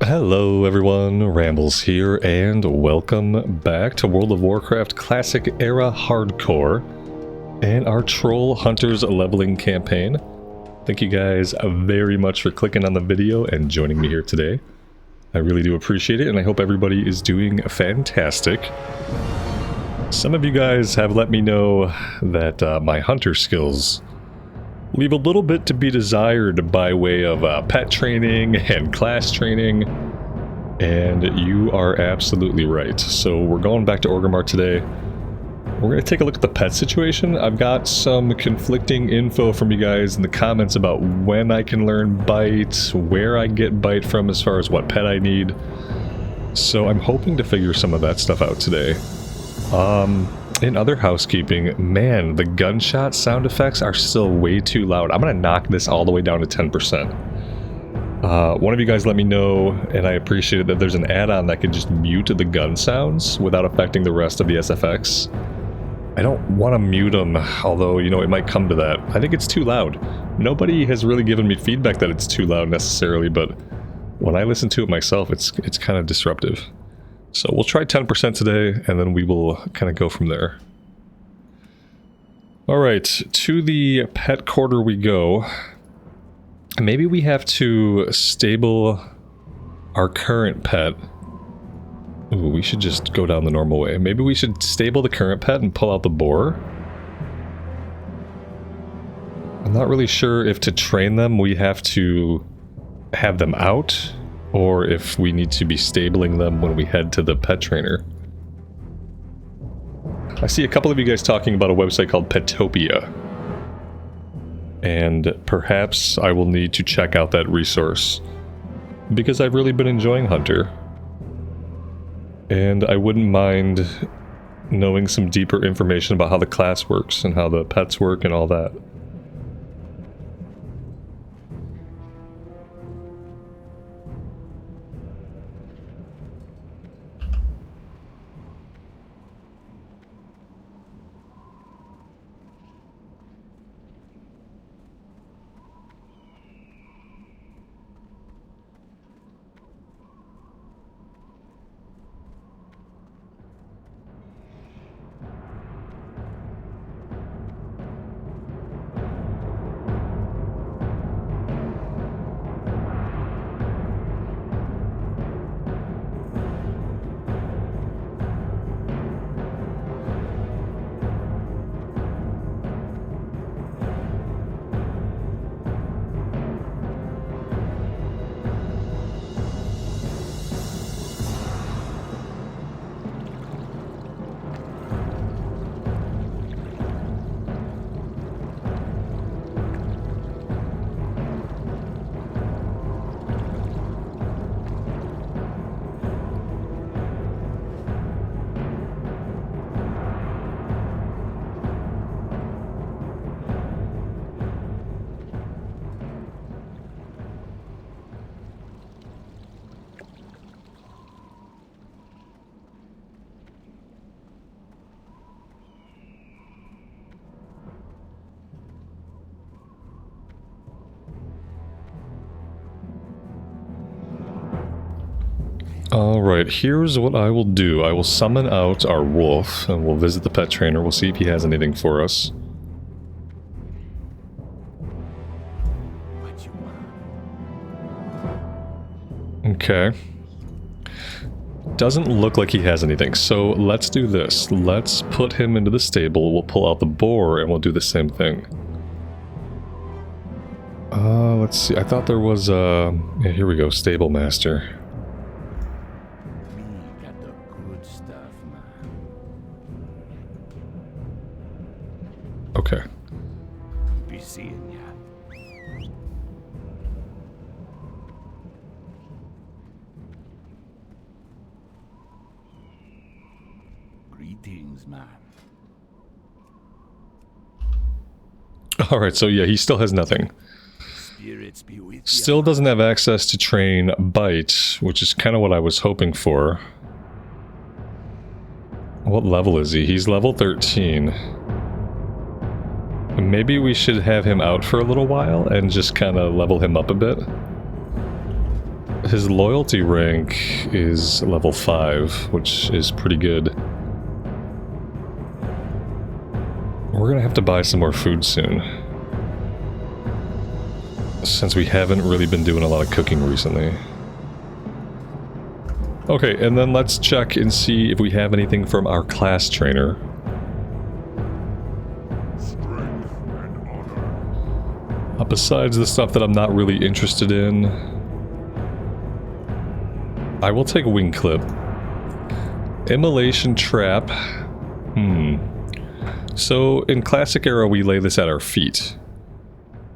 Hello everyone, Rambles here, and welcome back to World of Warcraft Classic Era Hardcore and our Troll Hunters leveling campaign. Thank you guys very much for clicking on the video and joining me here today. I really do appreciate it, and I hope everybody is doing fantastic. Some of you guys have let me know that my hunter skills leave a little bit to be desired by way of pet training and class training, and you are absolutely right. So we're going back to Orgrimmar today. We're going to take a look at the pet situation. I've got some conflicting info from you guys in the comments about when I can learn bite, where I get bite from as far as what pet I need. So I'm hoping to figure some of that stuff out today. In other housekeeping, man, the gunshot sound effects are still way too loud. I'm gonna knock this all the way down to 10%. One of you guys let me know, and I appreciate it, that there's an add-on that can just mute the gun sounds without affecting the rest of the SFX. I don't want to mute them, although, you know, it might come to that. I think it's too loud. Nobody has really given me feedback that it's too loud necessarily, but when I listen to it myself, it's kind of disruptive. So we'll try 10% today, and then we will kind of go from there. Alright, to the pet quarter we go. Maybe we have to stable our current pet. Ooh, we should just go down the normal way. Maybe we should stable the current pet and pull out the boar. I'm not really sure if to train them we have to have them out, or if we need to be stabling them when we head to the pet trainer. I see a couple of you guys talking about a website called Petopia, and perhaps I will need to check out that resource, because I've really been enjoying Hunter, and I wouldn't mind knowing some deeper information about how the class works and how the pets work and all that. Alright, here's what I will do. I will summon out our wolf, and we'll visit the pet trainer. We'll see if he has anything for us. Okay. Doesn't look like he has anything, so let's do this. Let's put him into the stable, we'll pull out the boar, and we'll do the same thing. Let's see, I thought there was yeah, here we go, stable master. Okay. Be seeing ya. Greetings, man. Alright, so yeah, he still has nothing. Spirits be with Still doesn't have access to train bite, which is kind of what I was hoping for. What level is he? He's level 13. Maybe we should have him out for a little while and just kind of level him up a bit. His loyalty rank is level 5, which is pretty good. We're gonna have to buy some more food soon, since we haven't really been doing a lot of cooking recently. Okay, and then let's check and see if we have anything from our class trainer. Besides the stuff that I'm not really interested in, I will take Wing Clip. Immolation Trap. So in Classic Era we lay this at our feet,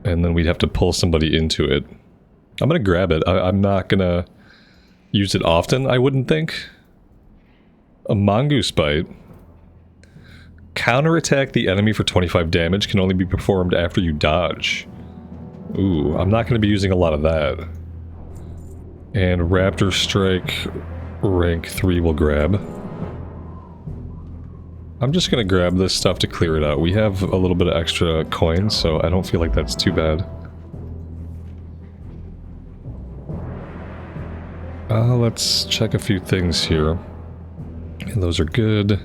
and then we'd have to pull somebody into it. I'm gonna grab it. I'm not gonna use it often, I wouldn't think. A Mongoose Bite. Counterattack the enemy for 25 damage, can only be performed after you dodge. Ooh, I'm not going to be using a lot of that. And Raptor Strike rank 3 will grab. I'm just going to grab this stuff to clear it out. We have a little bit of extra coins, so I don't feel like that's too bad. Let's check a few things here. And those are good.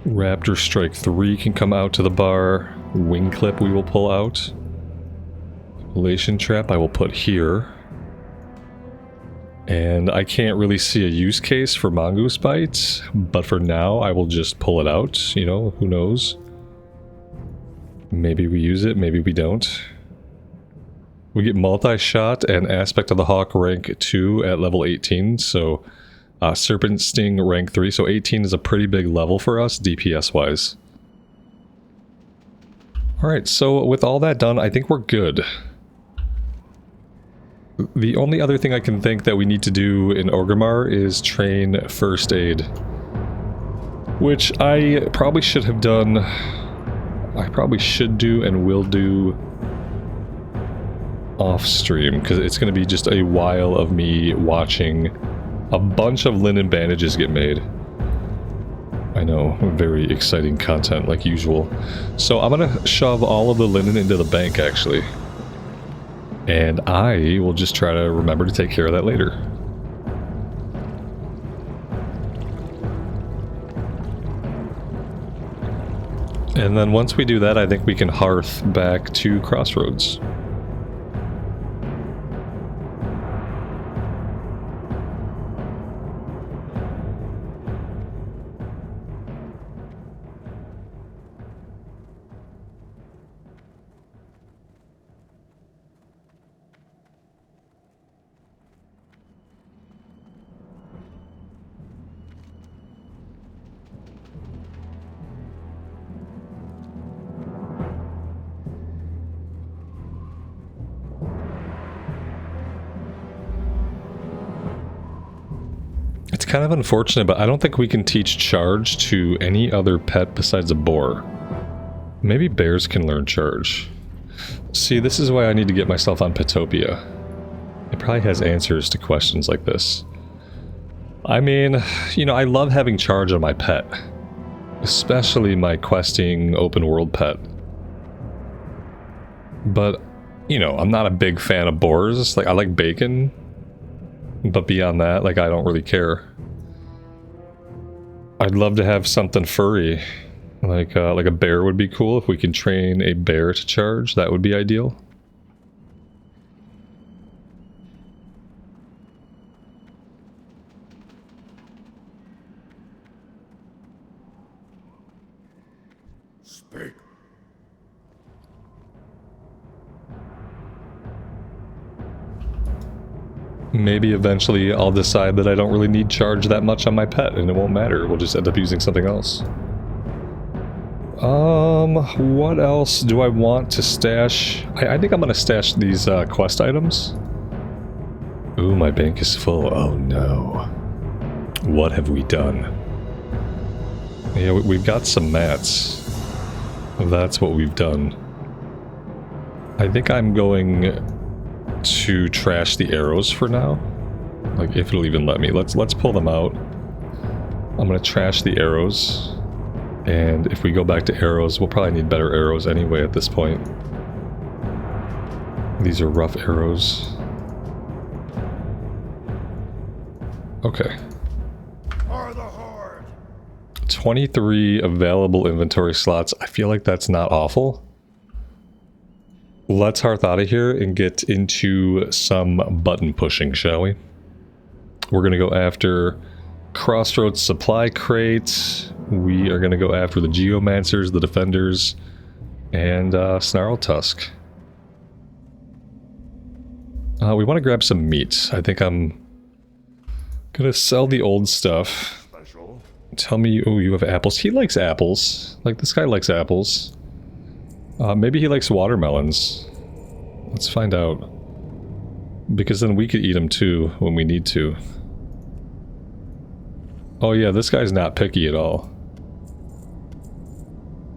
Raptor Strike 3 can come out to the bar. Wing Clip we will pull out. Immolation Trap I will put here. And I can't really see a use case for Mongoose Bites, but for now I will just pull it out, you know, who knows. Maybe we use it, maybe we don't. We get Multi-Shot and Aspect of the Hawk rank 2 at level 18, so Serpent Sting rank 3, so 18 is a pretty big level for us, DPS-wise. Alright, so with all that done, I think we're good. The only other thing I can think that we need to do in Orgrimmar is train First Aid. Which I probably should have done... I probably should do and will do off-stream, because it's going to be just a while of me watching a bunch of linen bandages get made. I know, very exciting content like usual. So I'm going to shove all of the linen into the bank, actually. And I will just try to remember to take care of that later. And then once we do that, I think we can hearth back to Crossroads. It's kind of unfortunate, but I don't think we can teach Charge to any other pet besides a boar. Maybe bears can learn Charge. See, this is why I need to get myself on Petopia. It probably has answers to questions like this. I mean, you know, I love having Charge on my pet. Especially my questing open world pet. But, you know, I'm not a big fan of boars. Like, I like bacon. But beyond that, like, I don't really care. I'd love to have something furry. Like a bear would be cool. If we could train a bear to charge, that would be ideal. Speak. Maybe eventually I'll decide that I don't really need Charge that much on my pet, and it won't matter. We'll just end up using something else. What else do I want to stash? I think I'm gonna stash these quest items. Ooh, my bank is full. Oh no. What have we done? Yeah, we've got some mats. That's what we've done. I think I'm going to trash the arrows for now. Like, if it'll even let me. Let's pull them out. I'm gonna trash the arrows. And if we go back to arrows, we'll probably need better arrows anyway at this point. These are rough arrows. Okay. For the horde. 23 available inventory slots. I feel like that's not awful. Let's hearth out of here and get into some button pushing, shall we? We're going to go after Crossroads Supply Crate. We are going to go after the Geomancers, the Defenders, and Snarl Tusk. We want to grab some meat. I think I'm going to sell the old stuff. Special. Tell me, oh, you have apples. He likes apples. Like, this guy likes apples. Maybe he likes watermelons. Let's find out. Because then we could eat them too when we need to. Oh yeah, this guy's not picky at all.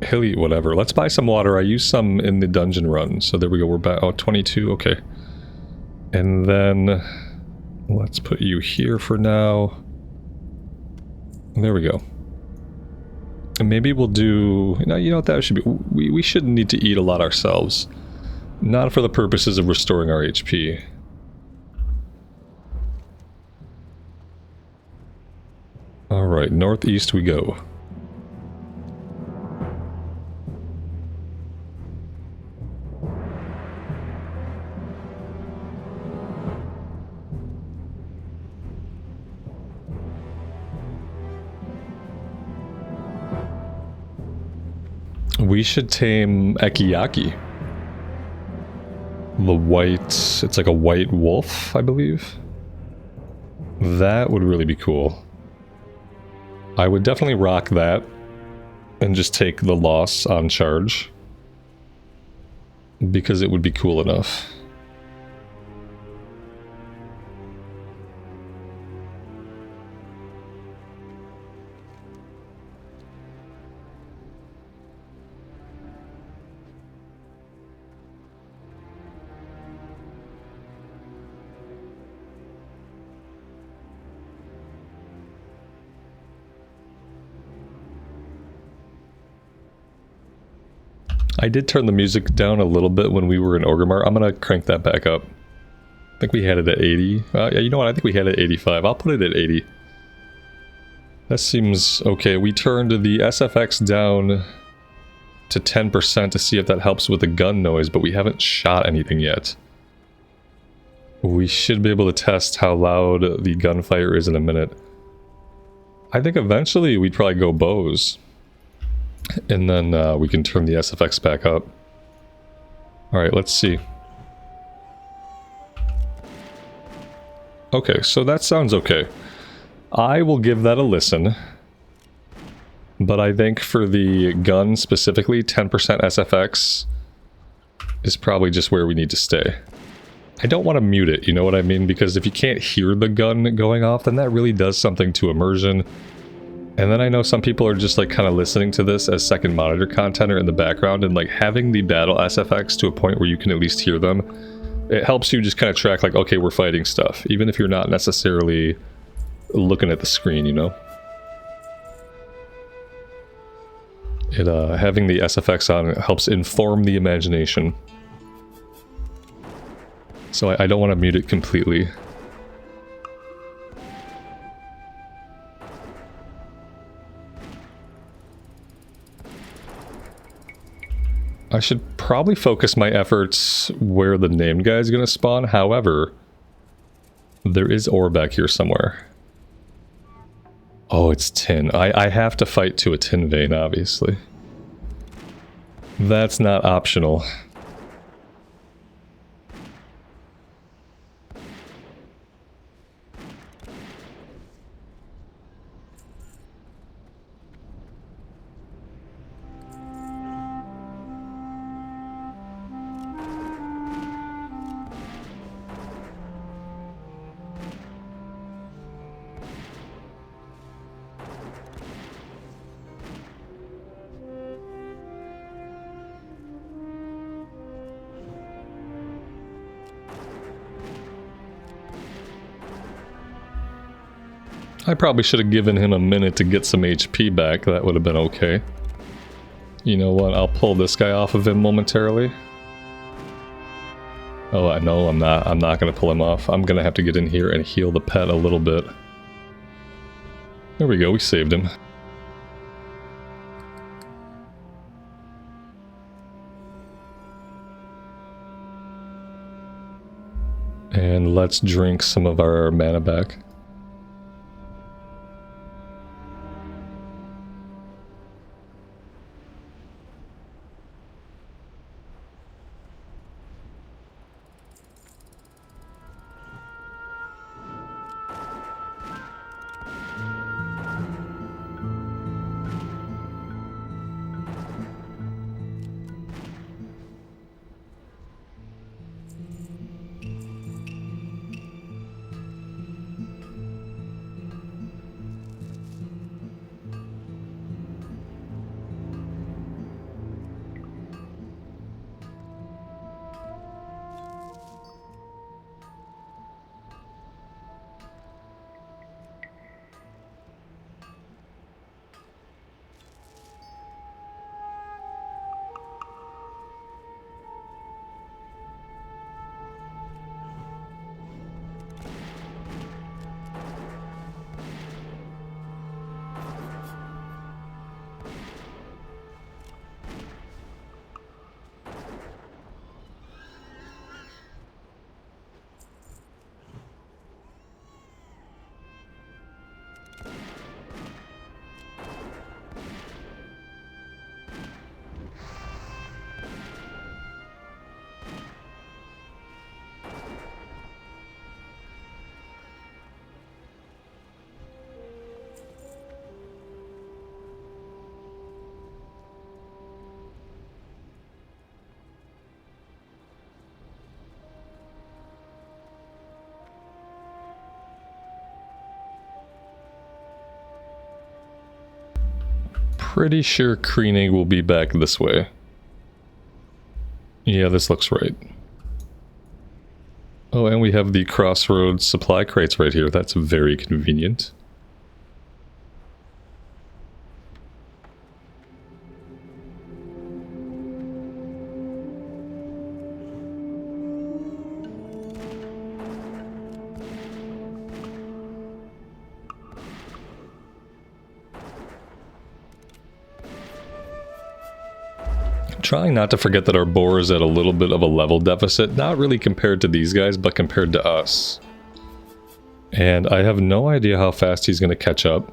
He'll eat whatever. Let's buy some water. I used some in the dungeon run. So there we go. We're back. Oh, 22. Okay. And then let's put you here for now. There we go. And maybe we'll do... No, you know what that should be? We shouldn't need to eat a lot ourselves. Not for the purposes of restoring our HP. Alright, northeast we go. We should tame Ekiyaki. The white... It's like a white wolf, I believe. That would really be cool. I would definitely rock that and just take the loss on charge. Because it would be cool enough. I did turn the music down a little bit when we were in Orgrimmar. I'm gonna crank that back up. I think we had it at 80. Yeah, you know what? I think we had it at 85. I'll put it at 80. That seems okay. We turned the SFX down to 10% to see if that helps with the gun noise, but we haven't shot anything yet. We should be able to test how loud the gunfire is in a minute. I think eventually we'd probably go bows. And then we can turn the SFX back up. Alright, let's see. Okay, so that sounds okay. I will give that a listen. But I think for the gun specifically, 10% SFX is probably just where we need to stay. I don't want to mute it, you know what I mean? Because if you can't hear the gun going off, then that really does something to immersion. And then I know some people are just like kind of listening to this as second monitor content or in the background, and like having the battle SFX to a point where you can at least hear them, it helps you just kind of track like, okay, we're fighting stuff, even if you're not necessarily looking at the screen, you know? It having the SFX on helps inform the imagination. So I don't want to mute it completely. I should probably focus my efforts where the named guy is going to spawn. However, there is ore back here somewhere. Oh, it's tin. I have to fight to a tin vein, obviously. That's not optional. I probably should have given him a minute to get some HP back. That would have been okay. You know what? I'll pull this guy off of him momentarily. Oh, I know I'm not going to pull him off. I'm going to have to get in here and heal the pet a little bit. There we go, we saved him. And let's drink some of our mana back. Pretty sure Kreenig will be back this way. Yeah, this looks right. Oh, and we have the Crossroads supply crates right here. That's very convenient. Trying not to forget that our boar is at a little bit of a level deficit, not really compared to these guys, but compared to us. And I have no idea how fast he's going to catch up.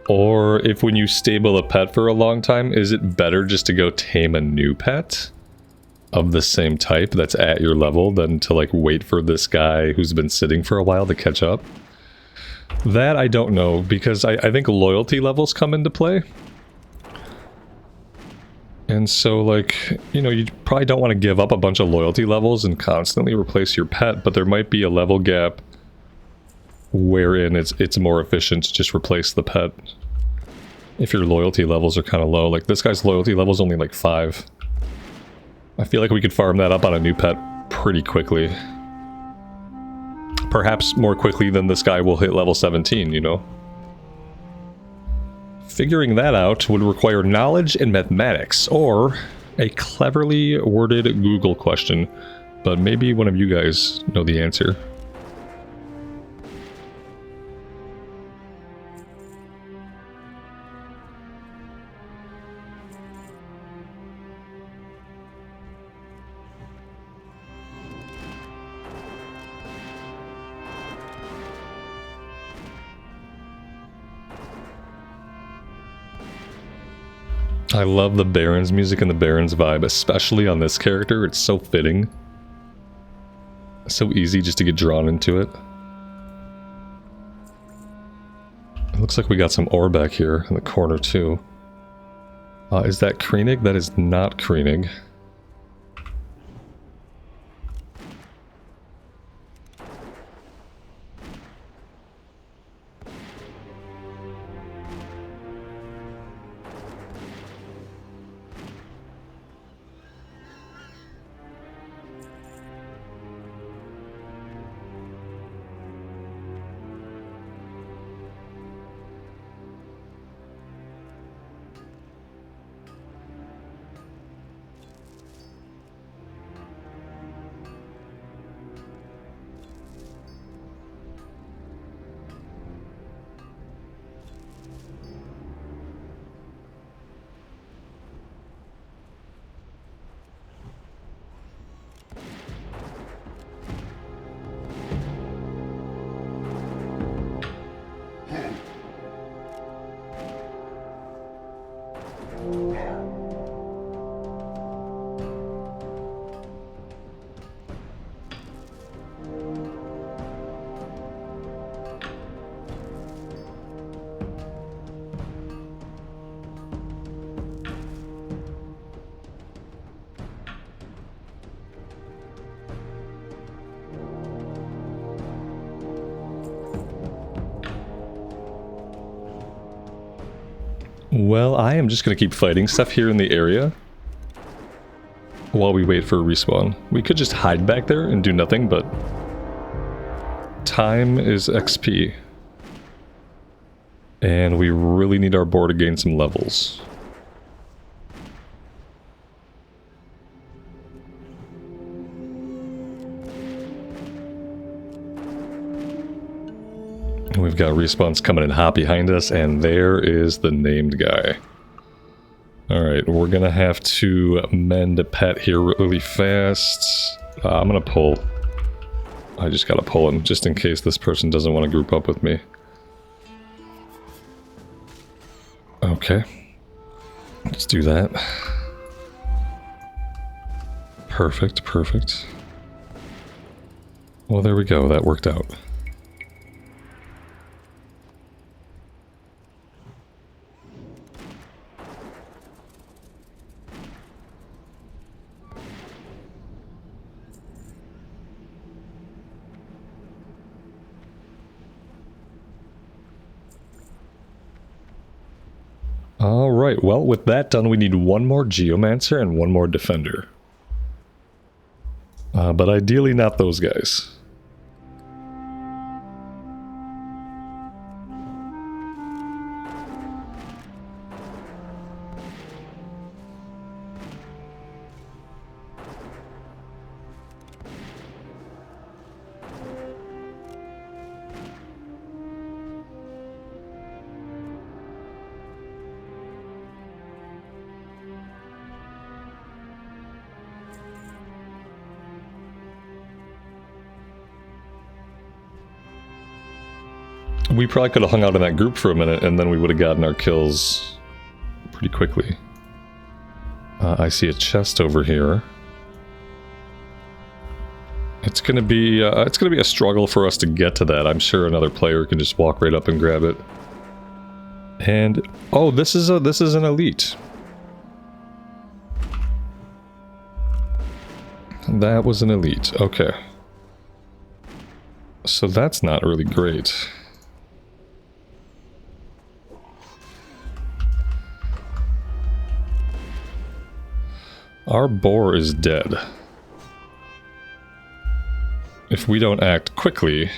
Or if when you stable a pet for a long time, is it better just to go tame a new pet of the same type that's at your level than to like wait for this guy who's been sitting for a while to catch up? That I don't know, because I think loyalty levels come into play. And so, like, you know, you probably don't want to give up a bunch of loyalty levels and constantly replace your pet, but there might be a level gap wherein it's more efficient to just replace the pet if your loyalty levels are kind of low. Like, this guy's loyalty level is only like 5. I feel like we could farm that up on a new pet pretty quickly. Perhaps more quickly than this guy will hit level 17, you know? Figuring that out would require knowledge in mathematics, or a cleverly worded Google question, but maybe one of you guys know the answer. I love the Barrens music and the Barrens vibe, especially on this character. It's so fitting. So easy just to get drawn into it. It looks like we got some ore back here in the corner too. Is that Kreenig? That is not Kreenig. Well, I am just going to keep fighting stuff here in the area while we wait for a respawn. We could just hide back there and do nothing, but time is XP. And we really need our boar to gain some levels. We've got respawns coming in hot behind us, and there is the named guy. Alright, we're gonna have to mend a pet here really fast. I'm gonna pull. I just gotta pull him, just in case this person doesn't want to group up with me. Okay. Let's do that. Perfect, perfect. Well, there we go, that worked out. Alright, well, with that done, we need one more Geomancer and one more Defender. But ideally not those guys. We probably could have hung out in that group for a minute, and then we would have gotten our kills pretty quickly. I see a chest over here. It's gonna be a struggle for us to get to that. I'm sure another player can just walk right up and grab it. And oh, this is an elite. That was an elite. Okay. So that's not really great. Our boar is dead. If we don't act quickly,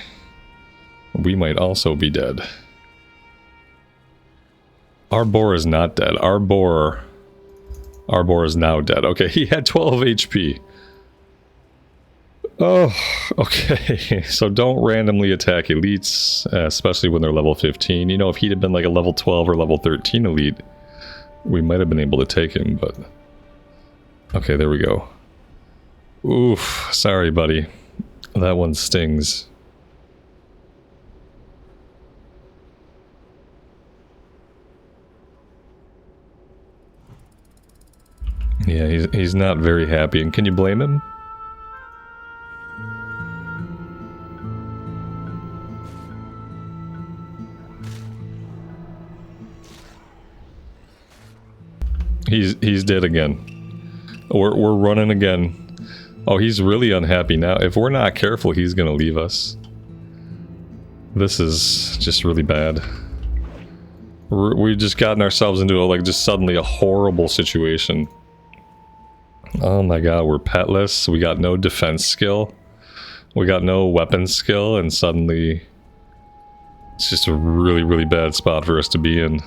we might also be dead. Our boar is not dead. Our boar is now dead. Okay, he had 12 HP. Oh, okay. So don't randomly attack elites, especially when they're level 15. You know, if he'd have been like a level 12 or level 13 elite, we might have been able to take him, but... Okay, there we go. Oof, sorry, buddy. That one stings. Yeah, he's not very happy, and can you blame him? He's dead again. We're running again. Oh, he's really unhappy now. If we're not careful, he's gonna leave us. This is just really bad. We've just gotten ourselves into just suddenly a horrible situation. Oh my god, we're petless. We got no defense skill. We got no weapon skill, and suddenly it's just a really, really bad spot for us to be in.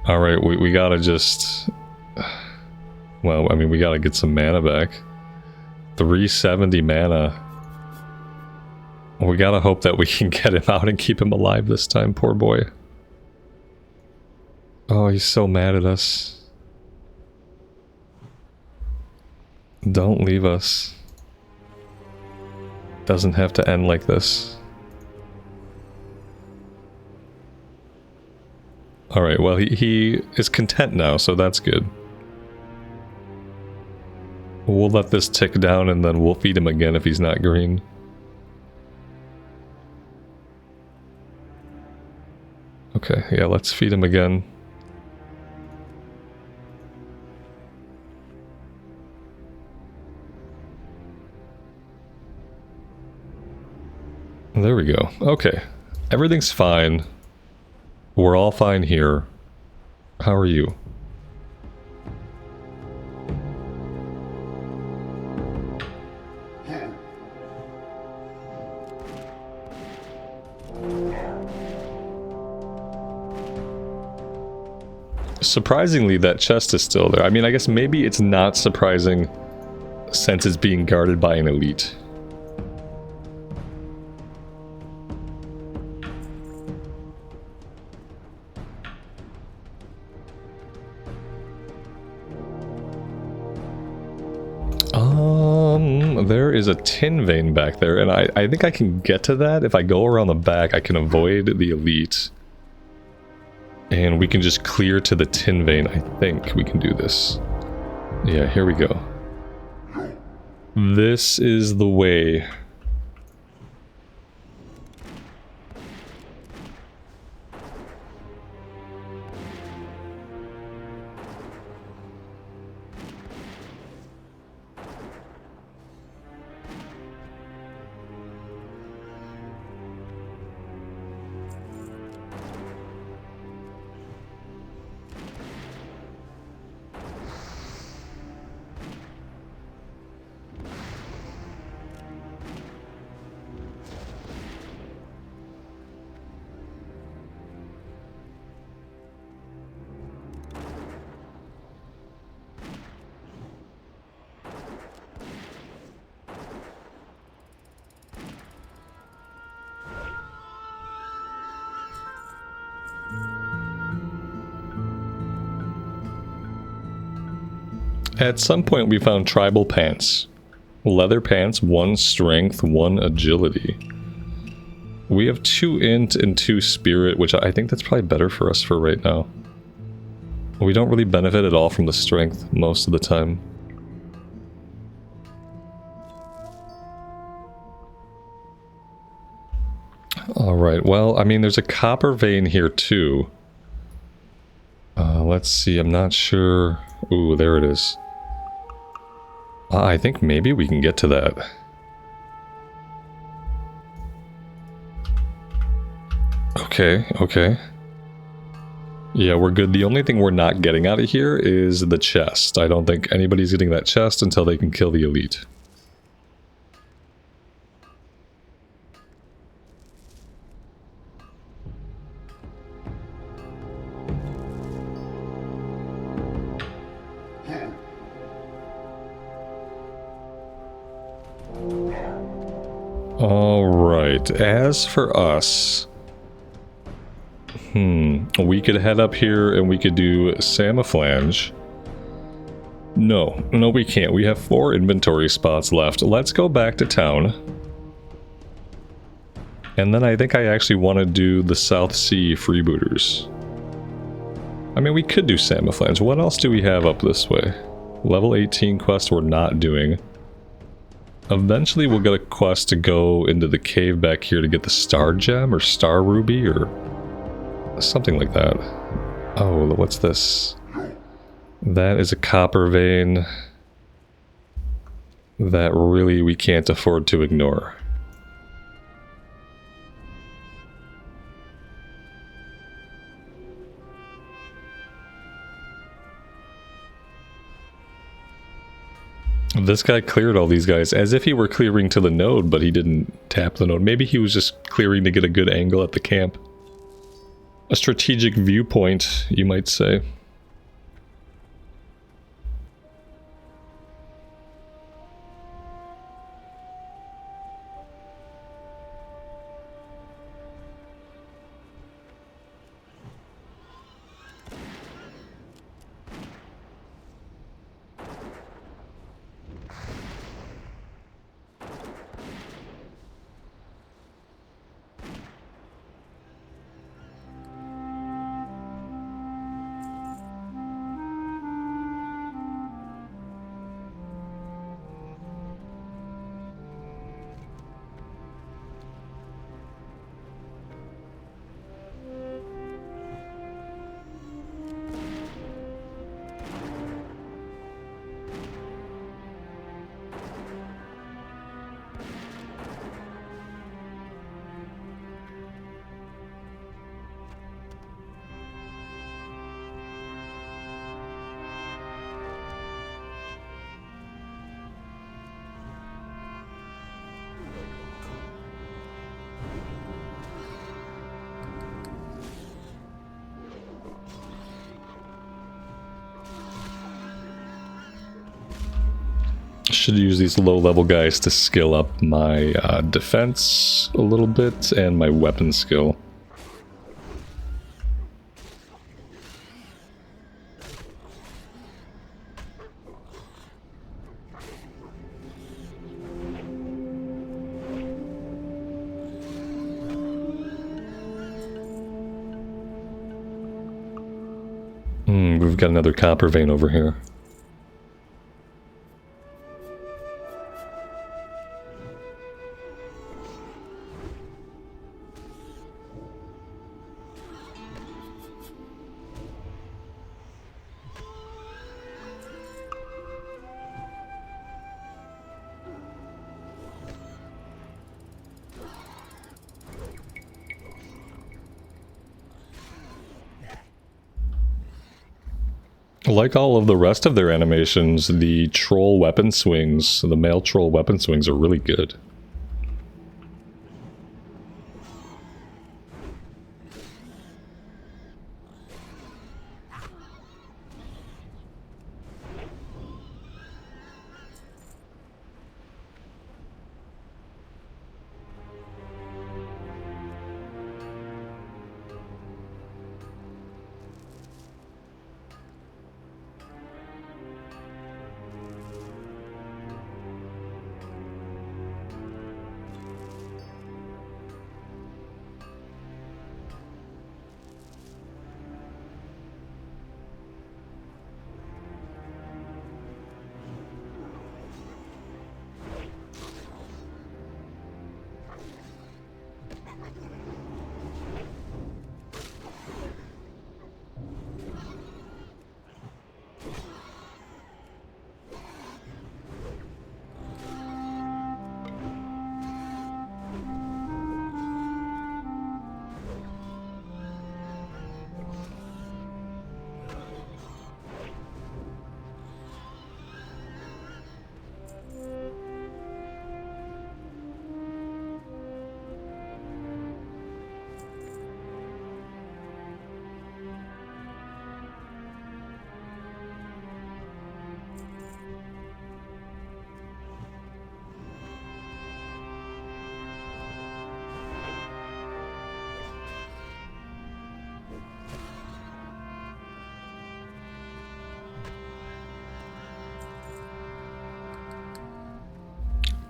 Alright, we gotta just... Well, I mean, we gotta get some mana back. 370 mana. We gotta hope that we can get him out and keep him alive this time, poor boy. Oh, he's so mad at us. Don't leave us. Doesn't have to end like this. Alright, well, he is content now, so that's good. We'll let this tick down and then we'll feed him again if he's not green. Okay, yeah, let's feed him again. There we go. Okay. Everything's fine. We're all fine here. How are you? Surprisingly, that chest is still there. I mean, I guess maybe it's not surprising since it's being guarded by an elite. There is a tin vein back there, and I think I can get to that. If I go around the back, I can avoid the elite. And we can just clear to the tin vein. I think we can do this. Yeah, here we go. This is the way. At some point we found tribal pants. Leather pants, 1 strength, 1 agility. We have 2 int and 2 spirit, which I think that's probably better for us for right now. We don't really benefit at all from the strength most of the time. Alright, well, I mean, there's a copper vein here too. Let's see, I'm not sure. Ooh, there it is. I think maybe we can get to that. Okay, okay. Yeah, we're good. The only thing we're not getting out of here is the chest. I don't think anybody's getting that chest until they can kill the elite. Alright, as for us... we could head up here and we could do Samaflange. No, we can't. We have 4 inventory spots left. Let's go back to town. And then I think I actually want to do the South Sea Freebooters. I mean, we could do Samaflange. What else do we have up this way? Level 18 quest we're not doing. Eventually we'll get a quest to go into the cave back here to get the Star Gem or Star Ruby or something like that. Oh, what's this? That is a copper vein that really we can't afford to ignore. This guy cleared all these guys as if he were clearing to the node, but he didn't tap the node. Maybe he was just clearing to get a good angle at the camp. A strategic viewpoint, you might say. Should use these low-level guys to skill up my defense a little bit and my weapon skill. We've got another copper vein over here. Like all of the rest of their animations, the troll weapon swings, the male troll weapon swings are really good.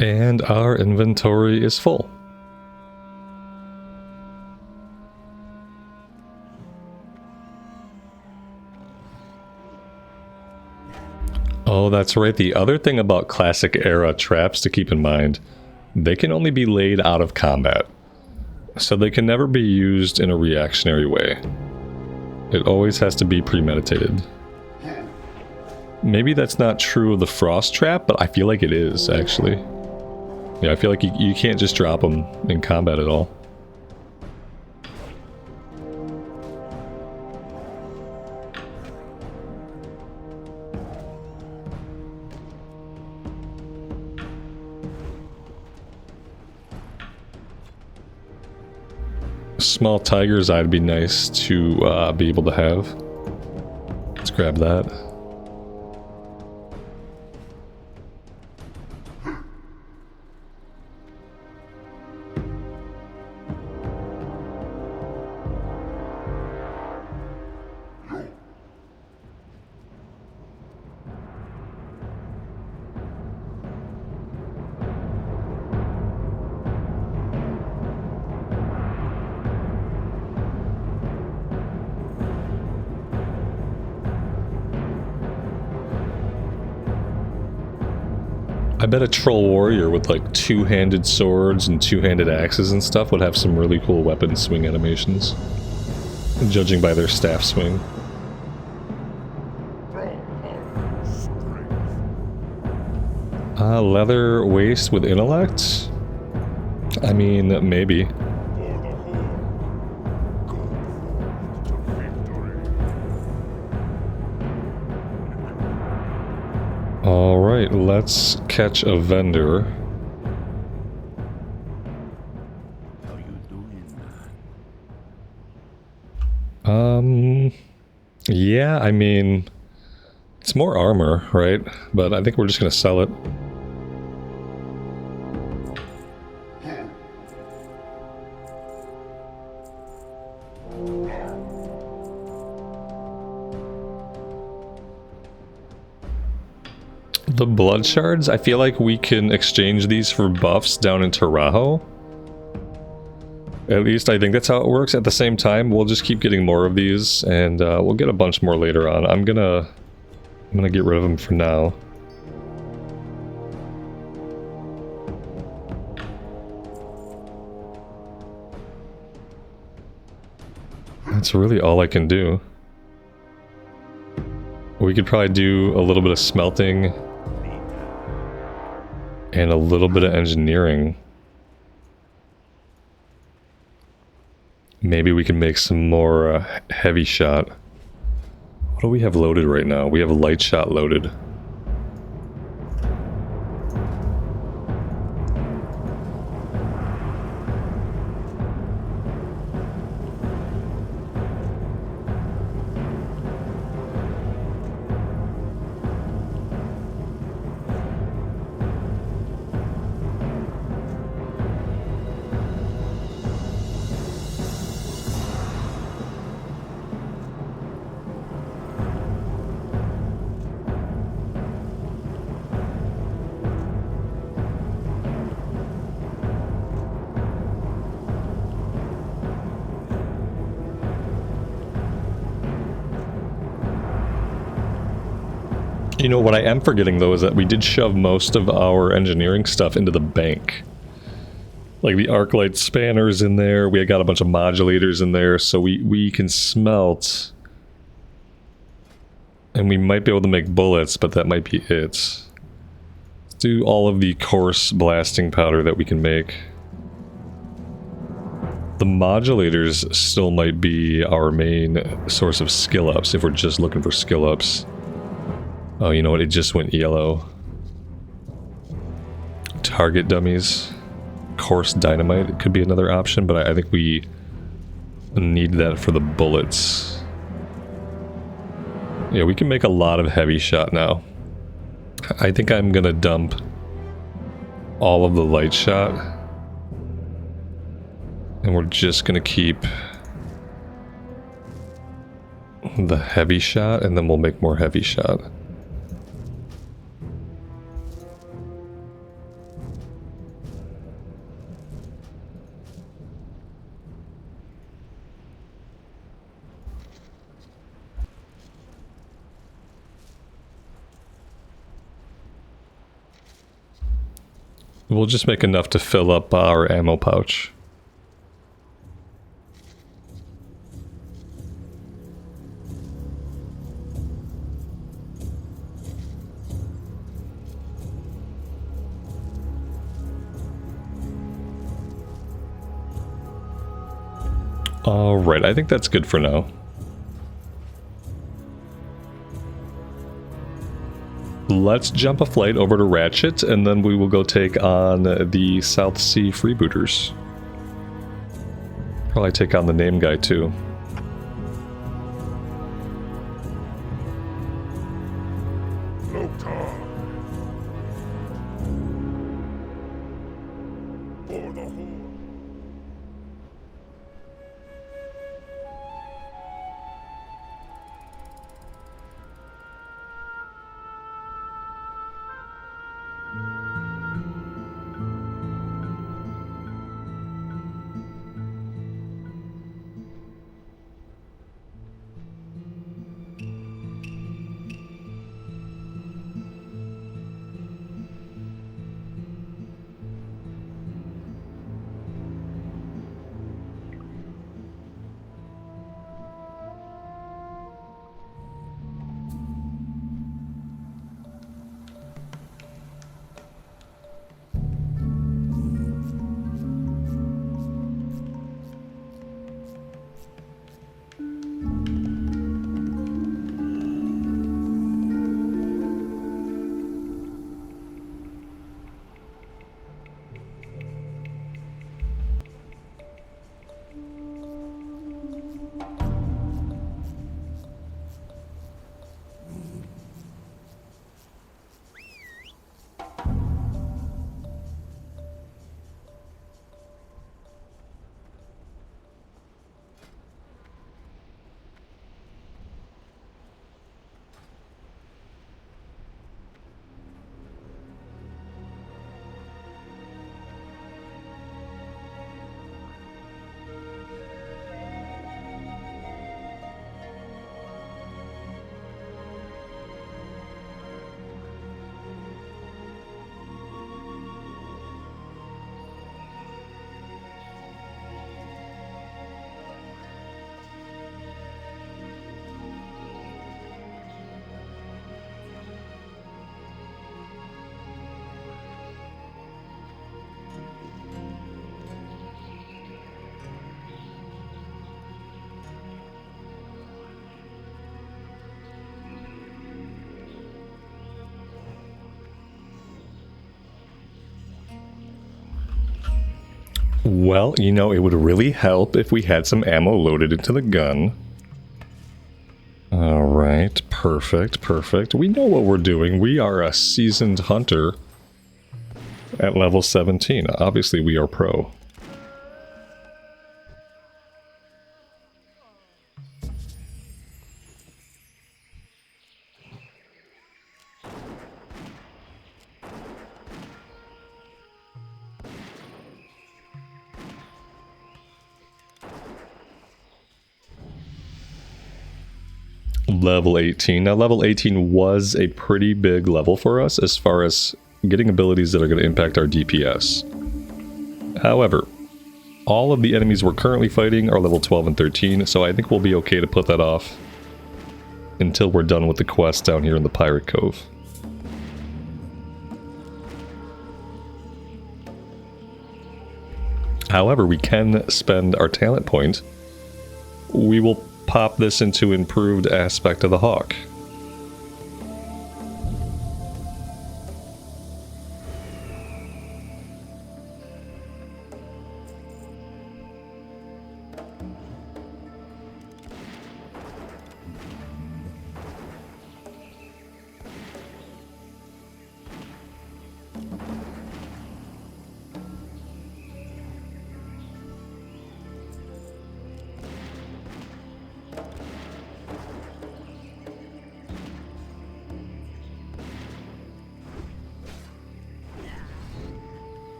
And our inventory is full. Oh, that's right. The other thing about classic era traps to keep in mind, they can only be laid out of combat. So they can never be used in a reactionary way. It always has to be premeditated. Maybe that's not true of the frost trap, but I feel like it is, actually. Yeah, I feel like you can't just drop them in combat at all. Small tiger's eye would be nice to be able to have. Let's grab that. I bet a troll warrior with like two-handed swords and two-handed axes and stuff would have some really cool weapon swing animations, judging by their staff swing. Leather waist with intellect? I mean, maybe. Alright, let's catch a vendor. How you doing? Yeah, I mean, it's more armor, right? But I think we're just gonna sell it. The blood shards, I feel like we can exchange these for buffs down in Taurajo. At least I think that's how it works. At the same time, we'll just keep getting more of these, and we'll get a bunch more later on. I'm gonna get rid of them for now. That's really all I can do. We could probably do a little bit of smelting and a little bit of engineering. Maybe we can make some more heavy shot. What do we have loaded right now? We have light shot loaded. You know, what I am forgetting, though, is that we did shove most of our engineering stuff into the bank. Like, the arc-light spanners in there, we got a bunch of modulators in there, so we can smelt. And we might be able to make bullets, but that might be it. Let's do all of the coarse blasting powder that we can make. The modulators still might be our main source of skill ups, if we're just looking for skill ups. Oh, you know what? It just went yellow. Target dummies. Coarse dynamite could be another option, but I think we need that for the bullets. Yeah, we can make a lot of heavy shot now. I think I'm gonna dump all of the light shot. And we're just gonna keep the heavy shot, and then we'll make more heavy shot. We'll just make enough to fill up our ammo pouch. Alright, I think that's good for now. Let's jump a flight over to Ratchet, and then we will go take on the South Sea freebooters. Probably take on the name guy too. Well, you know, it would really help if we had some ammo loaded into the gun. Alright, perfect, perfect. We know what we're doing. We are a seasoned hunter at level 17. Obviously, we are pro. Level 18. Now, level 18 was a pretty big level for us as far as getting abilities that are going to impact our DPS. However, all of the enemies we're currently fighting are level 12 and 13, so I think we'll be okay to put that off until we're done with the quest down here in the Pirate Cove. However, we can spend our talent point. We will pop this into improved aspect of the Hawk.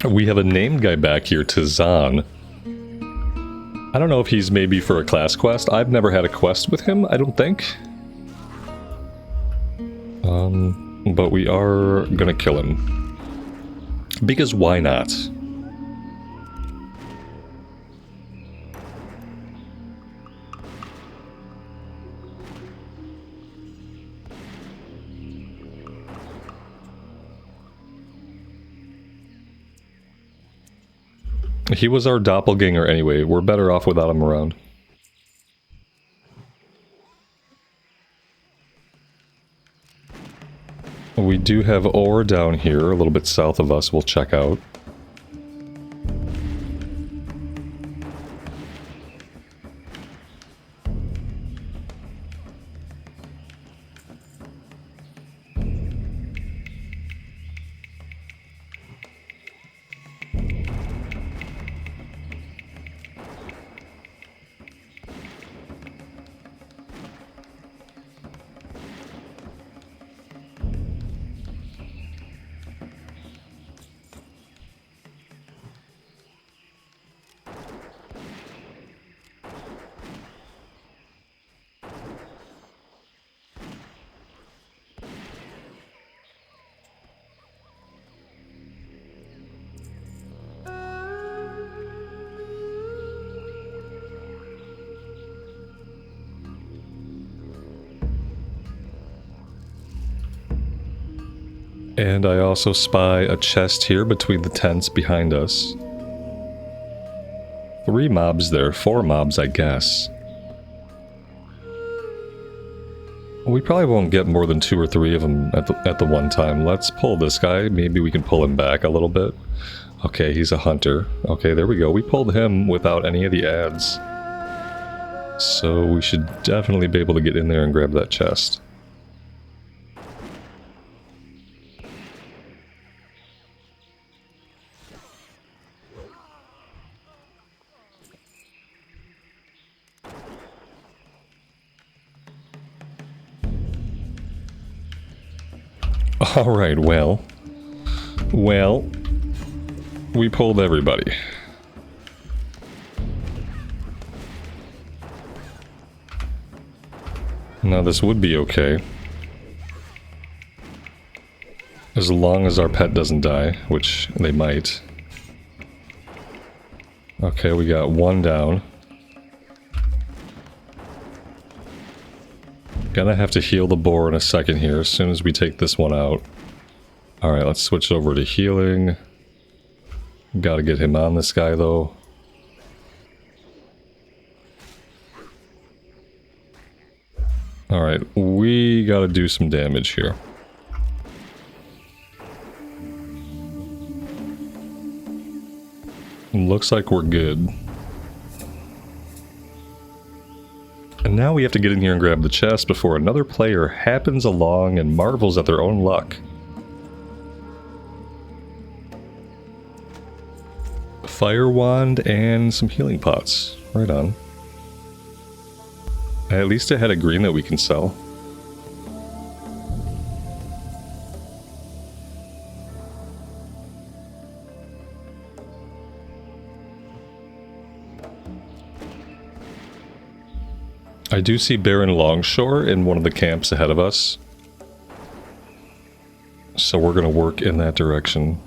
We have a named guy back here, Tizan. I don't know if he's maybe for a class quest. I've never had a quest with him, I don't think. But we are gonna kill him. Because why not? He was our doppelganger anyway. We're better off without him around. We do have ore down here, a little bit south of us. We'll check out. And I also spy a chest here between the tents behind us. 3 mobs there, 4 mobs I guess. We probably won't get more than 2 or 3 of them at the one time. Let's pull this guy, maybe we can pull him back a little bit. Okay, he's a hunter. Okay, there we go, we pulled him without any of the ads. So we should definitely be able to get in there and grab that chest. Alright, well. Well. We pulled everybody. Now this would be okay. As long as our pet doesn't die, which they might. Okay, we got one down. Gonna have to heal the boar in a second here, as soon as we take this one out. Alright, let's switch over to healing. Gotta get him on this guy, though. Alright, we gotta do some damage here. Looks like we're good. And now we have to get in here and grab the chest before another player happens along and marvels at their own luck. Fire wand and some healing pots. Right on. At least I had a green that we can sell. I do see Baron Longshore in one of the camps ahead of us. So we're going to work in that direction.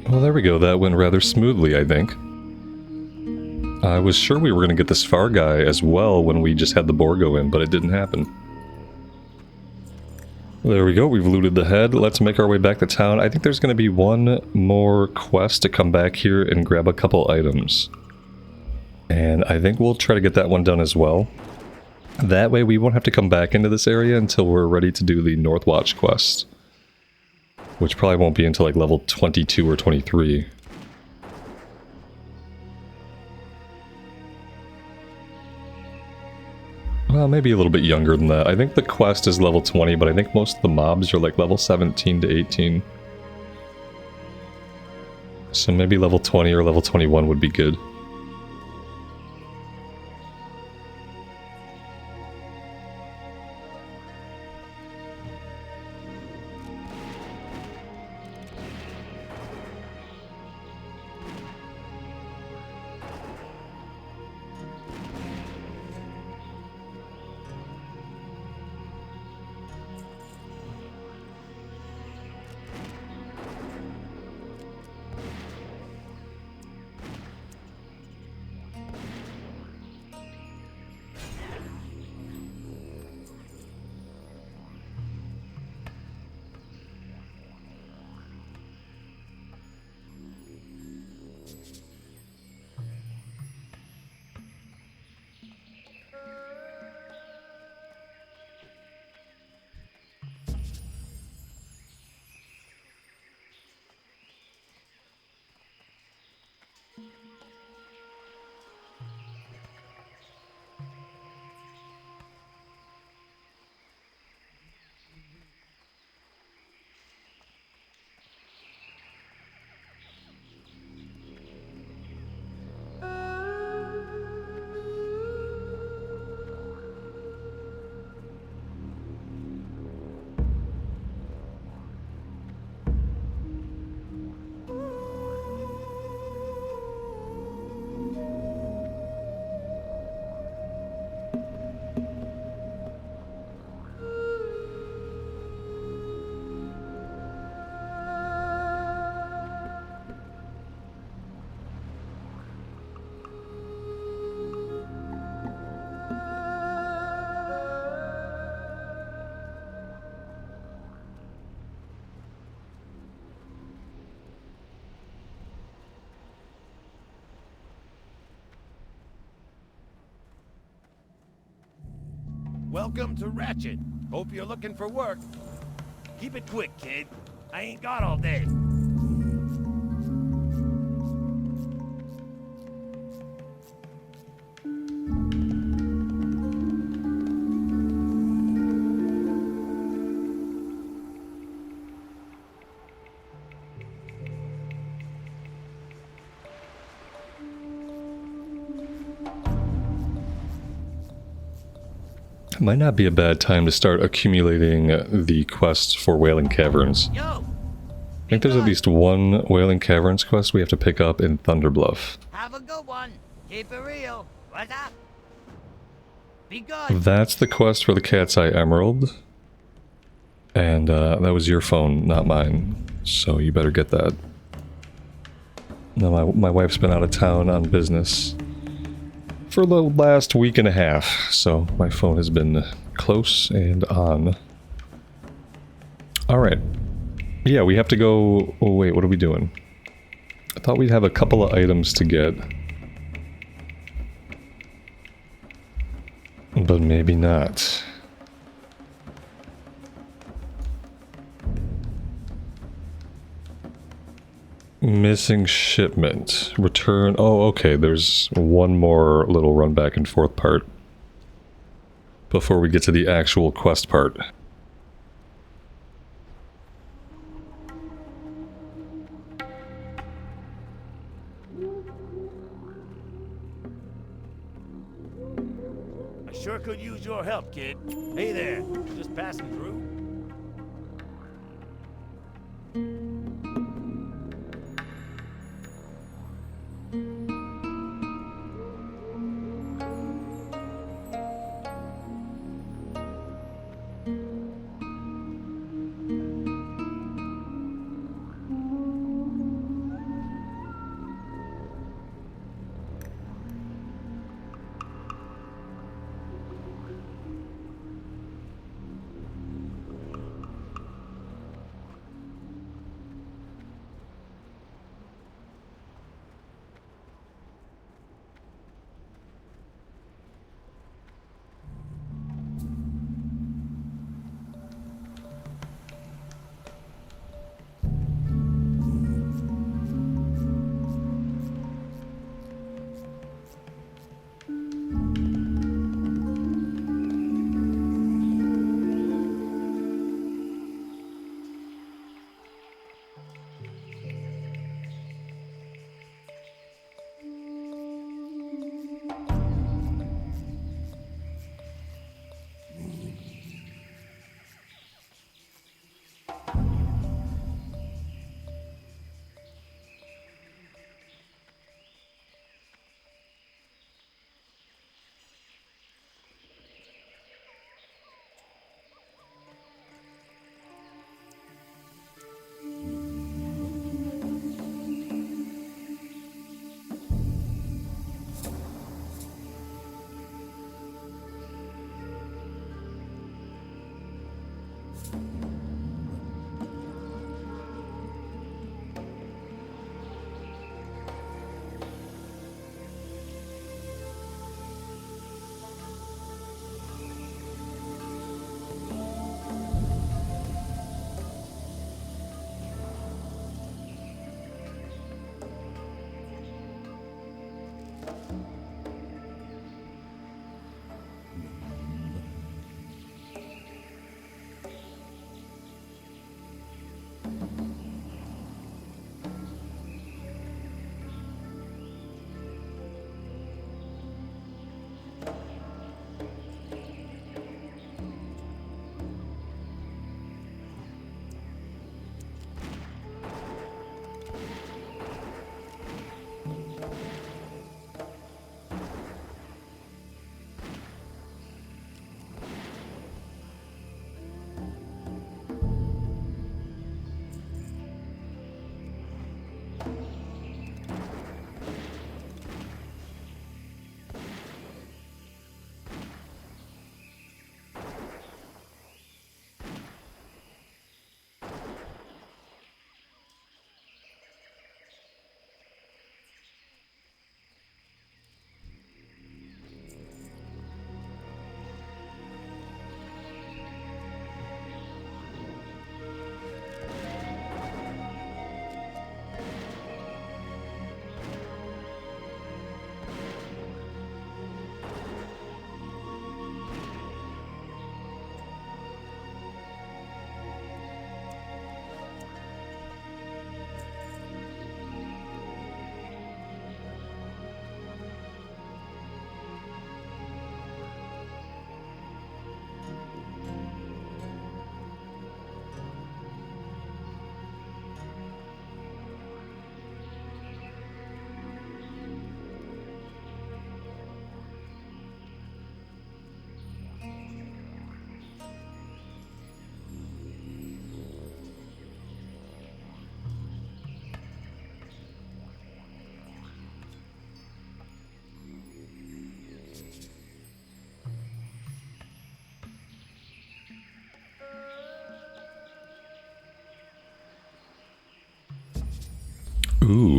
Well, there we go. That went rather smoothly, I think. I was sure we were going to get this far guy as well when we just had the boar go in, but it didn't happen. There we go. We've looted the head. Let's make our way back to town. I think there's going to be one more quest to come back here and grab a couple items. And I think we'll try to get that one done as well. That way we won't have to come back into this area until we're ready to do the Northwatch quest. Which probably won't be until like level 22 or 23. Well, maybe a little bit younger than that. I think the quest is level 20, but I think most of the mobs are like level 17 to 18. So maybe level 20 or level 21 would be good. Welcome to Ratchet. Hope you're looking for work. Keep it quick, kid. I ain't got all day. Might not be a bad time to start accumulating the quests for Wailing Caverns. Yo! I think there's at least one Wailing Caverns quest we have to pick up in Thunderbluff. Have a good one. Keep it real. What's up? Be good. That's the quest for the Cat's Eye Emerald. And that was your phone, not mine. So you better get that. No, my wife's been out of town on business for the last week and a half, so my phone has been close and on. Alright. Yeah, we have to go... Oh wait, what are we doing? I thought we'd have a couple of items to get. But maybe not. Missing shipment. Return. Oh, okay. There's one more little run back and forth part before we get to the actual quest part. I sure could use your help, kid. Hey there. Just passing through.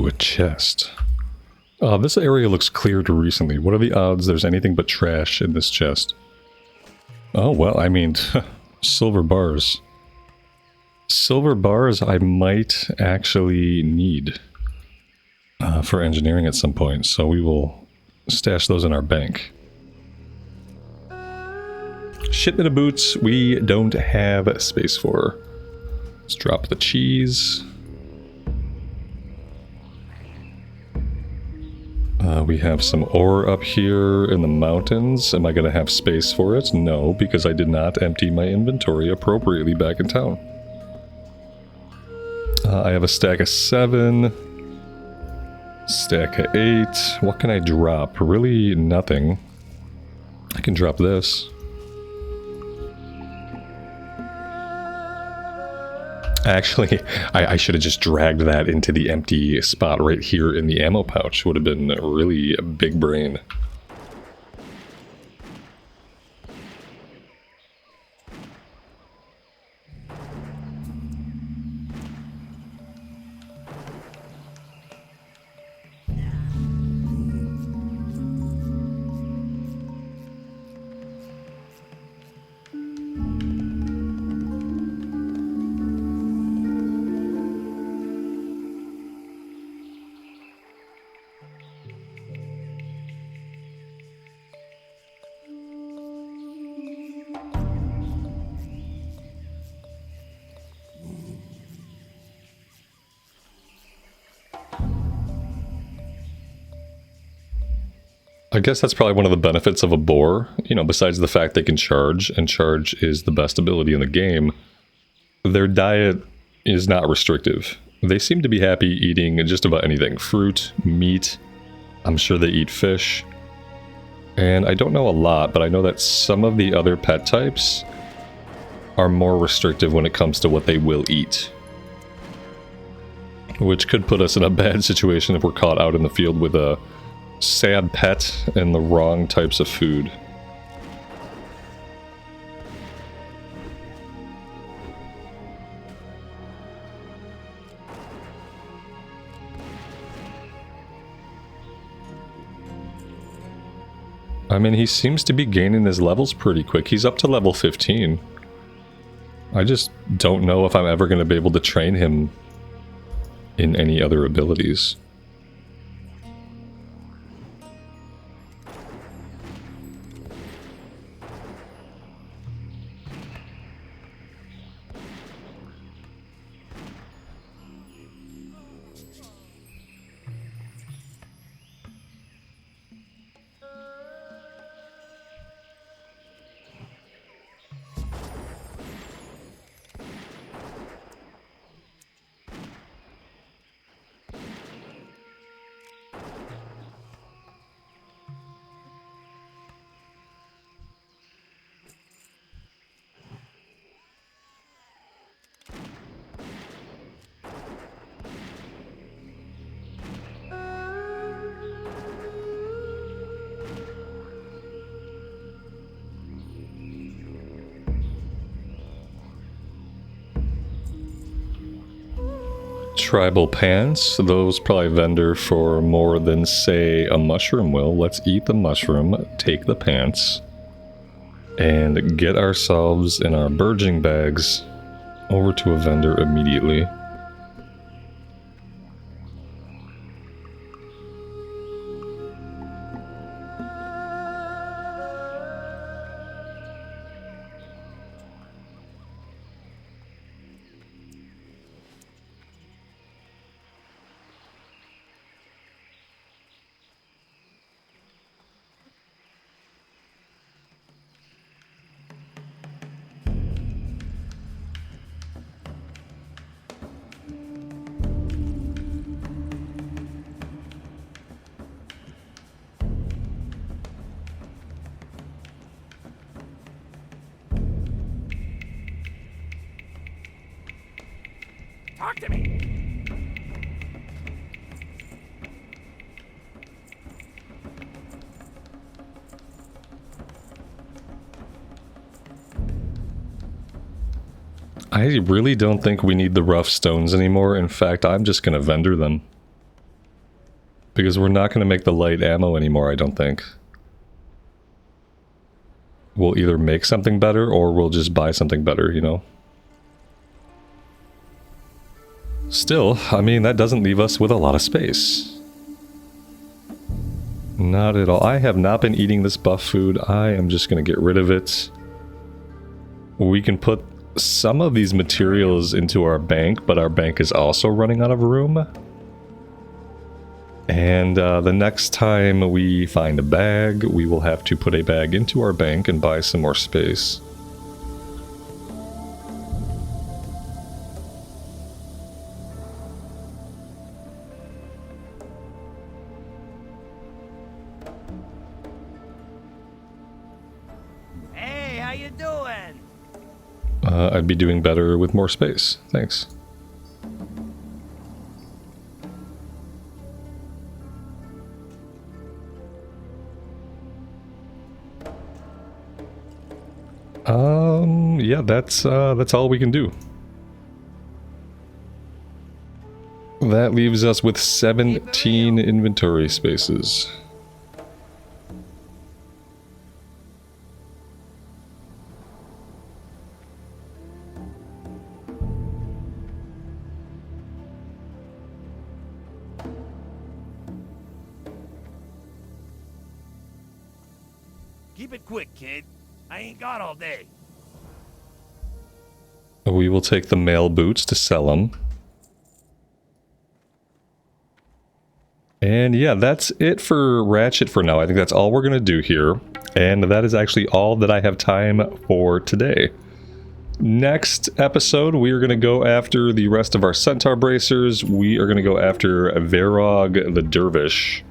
Ooh, a chest. This area looks cleared recently. What are the odds there's anything but trash in this chest? Oh, well, I mean, silver bars. Silver bars I might actually need for engineering at some point, so we will stash those in our bank. Shipment of boots we don't have space for. Let's drop the cheese. We have some ore up here in the mountains. Am I going to have space for it? No, because I did not empty my inventory appropriately back in town. I have a stack of 7. Stack of 8. What can I drop? Really nothing. I can drop this. Actually, I should have just dragged that into the empty spot right here in the ammo pouch. Would have been really a big brain. I guess that's probably one of the benefits of a boar, you know, besides the fact they can charge, and charge is the best ability in the game. Their diet is not restrictive. They seem to be happy eating just about anything. Fruit, meat, I'm sure they eat fish. And I don't know a lot, but I know that some of the other pet types are more restrictive when it comes to what they will eat. Which could put us in a bad situation if we're caught out in the field with a sad pet and the wrong types of food. I mean, he seems to be gaining his levels pretty quick. He's up to level 15. I just don't know if I'm ever going to be able to train him in any other abilities. Tribal pants, those probably vendor for more than, say, a mushroom will. Let's eat the mushroom, take the pants, and get ourselves and our burgeoning bags over to a vendor immediately. Talk to me. I really don't think we need the rough stones anymore. In fact, I'm just going to vendor them. Because we're not going to make the light ammo anymore, I don't think. We'll either make something better or we'll just buy something better, you know? Still, I mean, that doesn't leave us with a lot of space. Not at all. I have not been eating this buff food. I am just going to get rid of it. We can put some of these materials into our bank, but our bank is also running out of room. And the next time we find a bag, we will have to put a bag into our bank and buy some more space. Hey, how you doing? I'd be doing better with more space. Thanks. Yeah, that's all we can do. That leaves us with 17 inventory spaces. Keep it quick, kid. I ain't got all day. We will take the mail boots to sell them. And yeah, that's it for Ratchet for now. I think that's all we're going to do here. And that is actually all that I have time for today. Next episode, we are going to go after the rest of our Centaur Bracers. We are going to go after Varog the Dervish.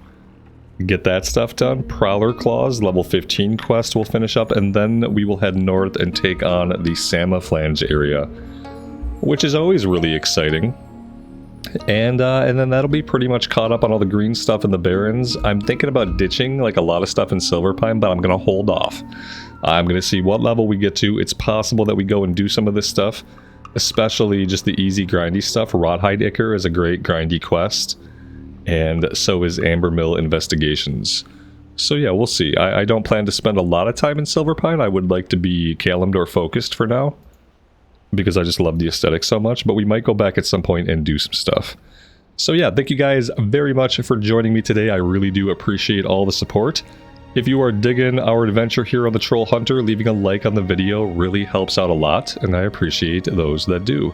Get that stuff done. Prowler Claws, level 15 quest will finish up, and then we will head north and take on the Sama Flange area, which is always really exciting. And then that'll be pretty much caught up on all the green stuff in the Barrens. I'm thinking about ditching like a lot of stuff in Silverpine, but I'm going to hold off. I'm going to see what level we get to. It's possible that we go and do some of this stuff, especially just the easy grindy stuff. Rawhide Ichor is a great grindy quest. And so is Amber Mill Investigations. So yeah, we'll see. I don't plan to spend a lot of time in Silverpine. I would like to be Kalimdor focused for now, because I just love the aesthetic so much, but we might go back at some point and do some stuff. So yeah, thank you guys very much for joining me today. I really do appreciate all the support. If you are digging our adventure here on the Troll Hunter, leaving a like on the video really helps out a lot, and I appreciate those that do.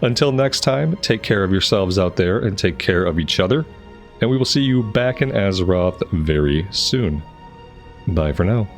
Until next time, take care of yourselves out there and take care of each other. And we will see you back in Azeroth very soon. Bye for now.